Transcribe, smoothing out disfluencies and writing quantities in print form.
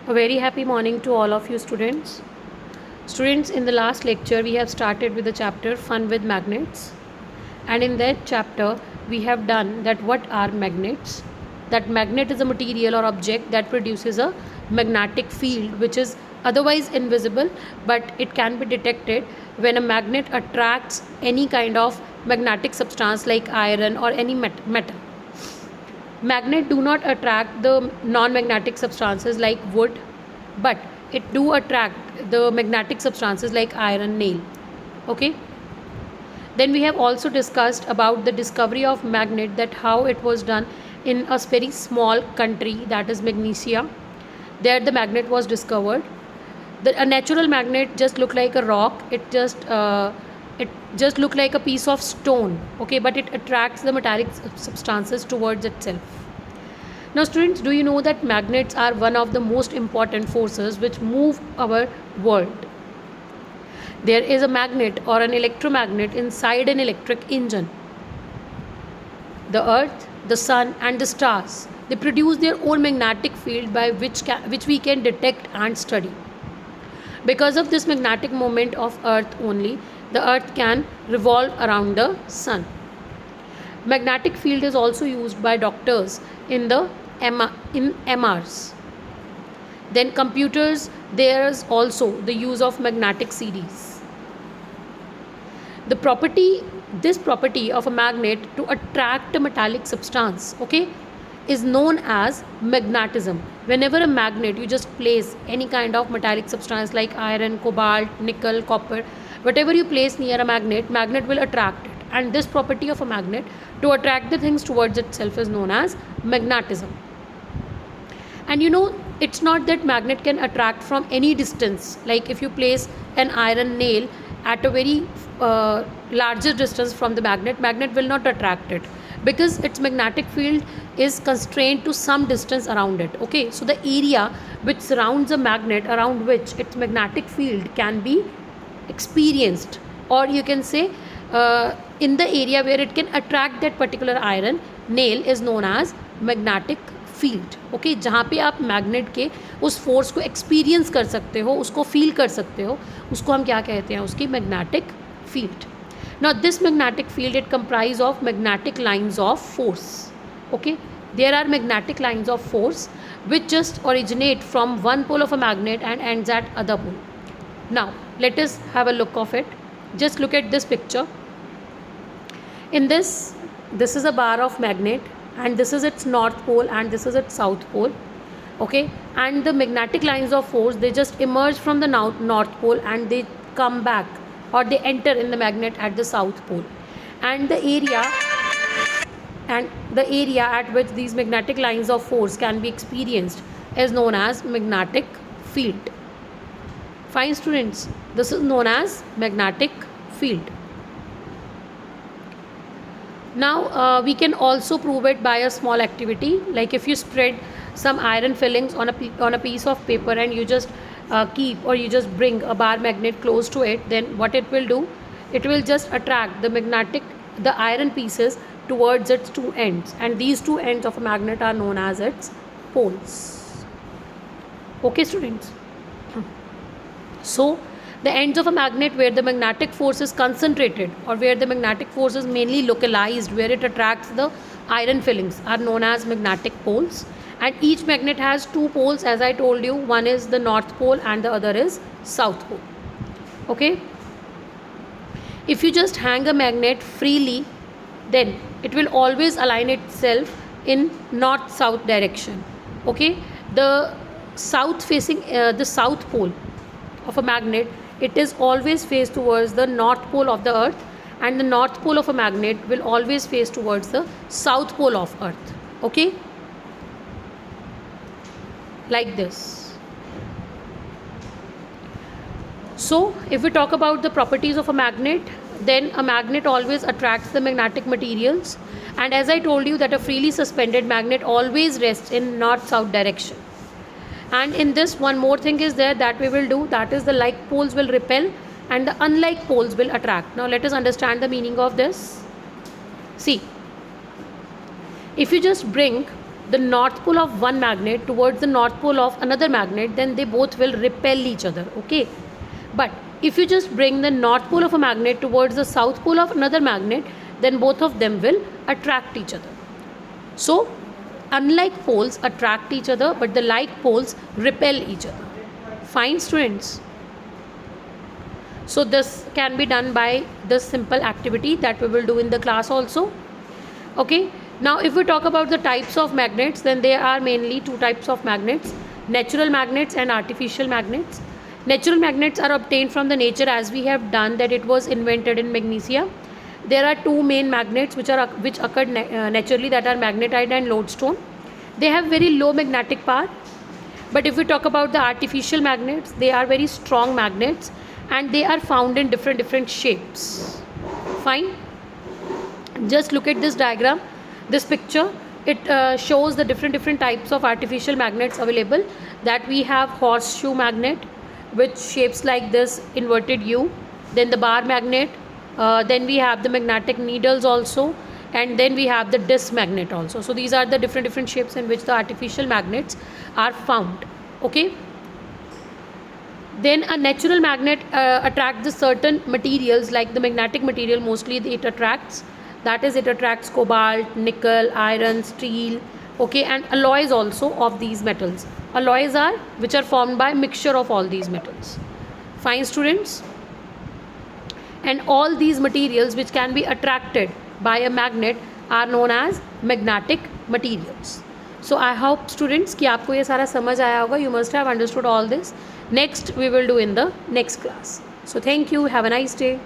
A very happy morning to all of you students. Students, in the last lecture we have started with the chapter Fun with Magnets, and in that chapter we have done that what are magnets. That magnet is a material or object that produces a magnetic field which is otherwise invisible, but it can be detected when a magnet attracts any kind of magnetic substance like iron or any metal. Magnet do not attract the non-magnetic substances like wood, but it do attract the magnetic substances like iron, nail. Okay. Then we have also discussed about the discovery of magnet, that how it was done in a very small country, that is Magnesia. There the magnet was discovered. A natural magnet just looked like a rock. It just looked like a piece of stone. Okay, but it attracts the metallic substances towards itself. Now students, do you know that magnets are one of the most important forces which move our world? There is a magnet or an electromagnet inside an electric engine. The earth, the sun and the stars, they produce their own magnetic field by which we can detect and study. Because of this magnetic moment of earth only, the earth can revolve around the sun. Magnetic field is also used by doctors in MRs. Then computers, there is also the use of magnetic CDs. This property of a magnet to attract a metallic substance, okay, is known as magnetism. Whenever a magnet, you just place any kind of metallic substance like iron, cobalt, nickel, copper, whatever you place near a magnet will attract it. And this property of a magnet to attract the things towards itself is known as magnetism. And you know, it's not that magnet can attract from any distance. Like if you place an iron nail at a very larger distance from the magnet will not attract it, because its magnetic field is constrained to some distance around it. Okay, so the area which surrounds a magnet, around which its magnetic field can be experienced, or you can say in the area where it can attract that particular iron nail, is known as magnetic field. Okay, जहाँ पे आप magnet के उस force को experience कर सकते हो, उसको फील कर सकते हो, उसको हम क्या कहते हैं, उसकी magnetic field. Now this magnetic field it comprise of magnetic lines of force. Okay, there are magnetic lines of force which just originate from one pole of a magnet and ends at other pole. Now let us have a look of it. Just look at this picture. In this is a bar of magnet, and this is its north pole and this is its south pole. Okay, and the magnetic lines of force, they just emerge from the north pole and they come back, or they enter in the magnet at the south pole. And the area at which these magnetic lines of force can be experienced is known as magnetic field. Fine students, this is known as magnetic field. Now we can also prove it by a small activity, like if you spread some iron fillings on a piece of paper and you just keep, or you just bring a bar magnet close to it, then what it will do, it will just attract the iron pieces towards its two ends, and these two ends of a magnet are known as its poles. Okay students, so the ends of a magnet where the magnetic force is concentrated, or where the magnetic force is mainly localized, where it attracts the iron fillings, are known as magnetic poles. And each magnet has two poles, as I told you. One is the north pole and the other is south pole. Okay, if you just hang a magnet freely, then it will always align itself in north south direction. Okay, the south pole of a magnet, it is always faced towards the north pole of the earth, and the north pole of a magnet will always face towards the south pole of earth. Okay, like this. So if we talk about the properties of a magnet, then a magnet always attracts the magnetic materials, and as I told you that a freely suspended magnet always rests in north south direction. And in this, one more thing is there that we will do, that is the like poles will repel and the unlike poles will attract. Now let us understand the meaning of this. See, if you just bring the north pole of one magnet towards the north pole of another magnet, then they both will repel each other, okay? But if you just bring the north pole of a magnet towards the south pole of another magnet, then both of them will attract each other. So unlike poles attract each other, but the like poles repel each other. Fine, students? So this can be done by this simple activity that we will do in the class also. Okay, now if we talk about the types of magnets, then there are mainly two types of magnets: natural magnets and artificial magnets. Natural magnets are obtained from the nature, as we have done that it was invented in Magnesia. There are two main magnets which occurred naturally, that are magnetite and lodestone. They have very low magnetic power. But if we talk about the artificial magnets, they are very strong magnets and they are found in different shapes. Fine. Just look at this diagram, this picture. It shows the different types of artificial magnets available. That we have horseshoe magnet, which shapes like this, inverted U. Then the bar magnet. Then we have the magnetic needles also, and then we have the disc magnet also. So these are the different shapes in which the artificial magnets are found. Okay. Then a natural magnet attracts the certain materials, like the magnetic material mostly it attracts. That is, it attracts cobalt, nickel, iron, steel, okay, and alloys also of these metals. Alloys are which are formed by mixture of all these metals. Fine, students? And all these materials which can be attracted by a magnet are known as magnetic materials. So I hope, students, कि आपको ये सारा समझ आया होगा. You must have understood all this. Next we will do in the next class. So thank you. Have a nice day.